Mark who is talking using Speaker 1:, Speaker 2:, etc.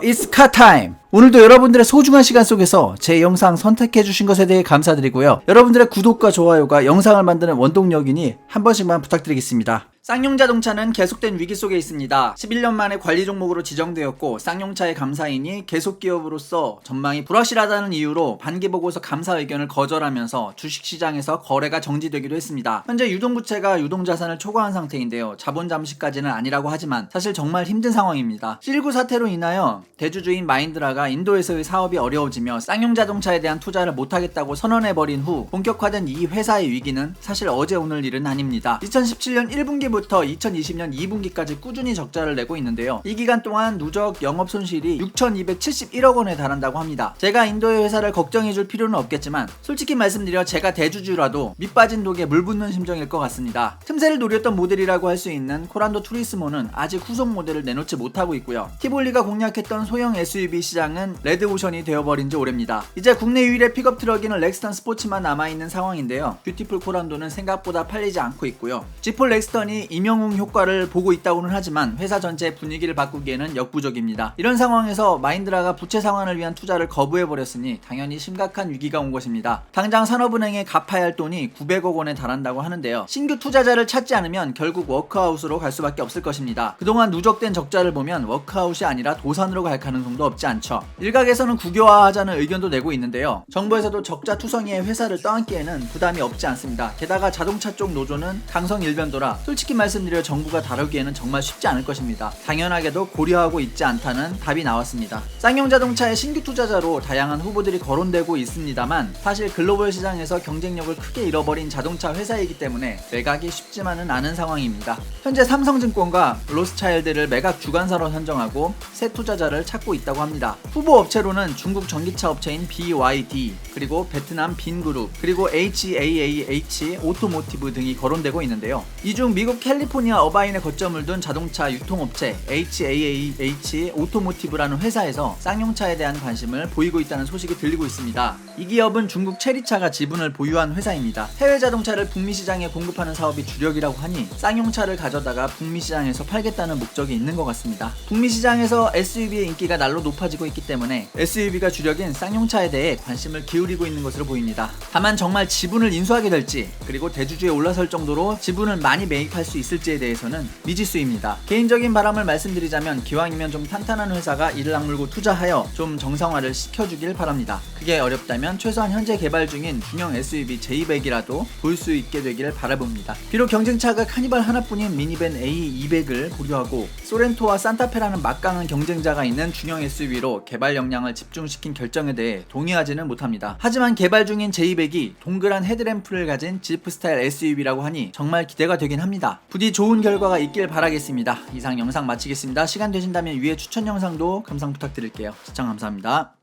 Speaker 1: It's car time! 오늘도 여러분들의 소중한 시간 속에서 제 영상 선택해주신 것에 대해 감사드리고요. 여러분들의 구독과 좋아요가 영상을 만드는 원동력이니 한 번씩만 부탁드리겠습니다. 쌍용자동차는 계속된 위기 속에 있습니다. 11년 만에 관리 종목으로 지정되었고 쌍용차의 감사인이 계속 기업으로서 전망이 불확실하다는 이유로 반기보고서 감사 의견을 거절하면서 주식시장에서 거래가 정지되기도 했습니다. 현재 유동부채가 유동자산을 초과한 상태인데요. 자본 잠식까지는 아니라고 하지만 사실 정말 힘든 상황입니다. 실9 사태로 인하여 대주주인 마인드라가 인도에서의 사업이 어려워지며 쌍용자동차에 대한 투자를 못하겠다고 선언해버린 후 본격화된 이 회사의 위기는 사실 어제 오늘 일은 아닙니다. 2017년 1분기부터 2020년 2분기까지 꾸준히 적자를 내고 있는데요. 이 기간 동안 누적 영업 손실이 6,271억 원에 달한다고 합니다. 제가 인도의 회사를 걱정해줄 필요는 없겠지만 솔직히 말씀드려 제가 대주주라도 밑빠진 독에 물 붓는 심정일 것 같습니다. 틈새를 노렸던 모델이라고 할 수 있는 코란도 투리스모는 아직 후속 모델을 내놓지 못하고 있고요. 티볼리가 공략했던 소형 SUV 시장은 레드오션이 되어버린 지 오래입니다. 이제 국내 유일의 픽업 트럭에는 렉스턴 스포츠만 남아있는 상황인데요. 뷰티풀 코란도는 생각보다 팔리지 않고 있고요. G4 렉스턴이 임영웅 효과를 보고 있다고는 하지만 회사 전체의 분위기를 바꾸기에는 역부족입니다. 이런 상황에서 마인드라가 부채 상환을 위한 투자를 거부해버렸으니 당연히 심각한 위기가 온 것입니다. 당장 산업은행에 갚아야 할 돈이 900억 원에 달한다고 하는데요. 신규 투자자를 찾지 않으면 결국 워크아웃으로 갈 수밖에 없을 것입니다. 그동안 누적된 적자를 보면 워크아웃이 아니라 도산으로 갈 가능성도 없지 않죠. 일각에서는 국유화하자는 의견도 내고 있는데요. 정부에서도 적자 투성이의 회사를 떠안기에는 부담이 없지 않습니다. 게다가 자동차 쪽 노조는 강성일변도라 솔직히 말씀드려 정부가 다루기에는 정말 쉽지 않을 것입니다. 당연하게도 고려하고 있지 않다는 답이 나왔습니다. 쌍용자동차의 신규 투자자로 다양한 후보들이 거론되고 있습니다만 사실 글로벌 시장에서 경쟁력을 크게 잃어버린 자동차 회사이기 때문에 매각이 쉽지만은 않은 상황입니다. 현재 삼성증권과 로스차일드를 매각 주관사로 선정하고 새 투자자를 찾고 있다고 합니다. 후보 업체로는 중국 전기차 업체인 BYD, 그리고 베트남 빈그룹, 그리고 HAAH 오토모티브 등이 거론되고 있는데요. 이 중 미국 캘리포니아 어바인에 거점을 둔 자동차 유통업체 HAAH 오토모티브라는 회사에서 쌍용차에 대한 관심을 보이고 있다는 소식이 들리고 있습니다. 이 기업은 중국 체리차가 지분을 보유한 회사입니다. 해외 자동차를 북미 시장에 공급하는 사업이 주력이라고 하니 쌍용차를 가져다가 북미 시장에서 팔겠다는 목적이 있는 것 같습니다. 북미 시장에서 SUV의 인기가 날로 높아지고 있기 때문에 SUV가 주력인 쌍용차에 대해 관심을 기울이고 있는 것으로 보입니다. 다만 정말 지분을 인수하게 될지 그리고 대주주에 올라설 정도로 지분을 많이 매입할 수 있을지에 대해서는 미지수입니다. 개인적인 바람을 말씀드리자면 기왕이면 좀 탄탄한 회사가 이를 악물고 투자하여 좀 정상화를 시켜주길 바랍니다. 그게 어렵다면 최소한 현재 개발 중인 중형 SUV J100이라도 볼 수 있게 되기를 바라봅니다. 비록 경쟁차가 카니발 하나뿐인 미니밴 A200을 보유하고 소렌토와 산타페라는 막강한 경쟁자가 있는 중형 SUV로 개발 역량을 집중시킨 결정에 대해 동의하지는 못합니다. 하지만 개발 중인 J100이 동그란 헤드램프를 가진 지프 스타일 SUV라고 하니 정말 기대가 되긴 합니다. 부디 좋은 결과가 있길 바라겠습니다. 이상 영상 마치겠습니다. 시간 되신다면 위에 추천 영상도 감상 부탁드릴게요. 시청 감사합니다.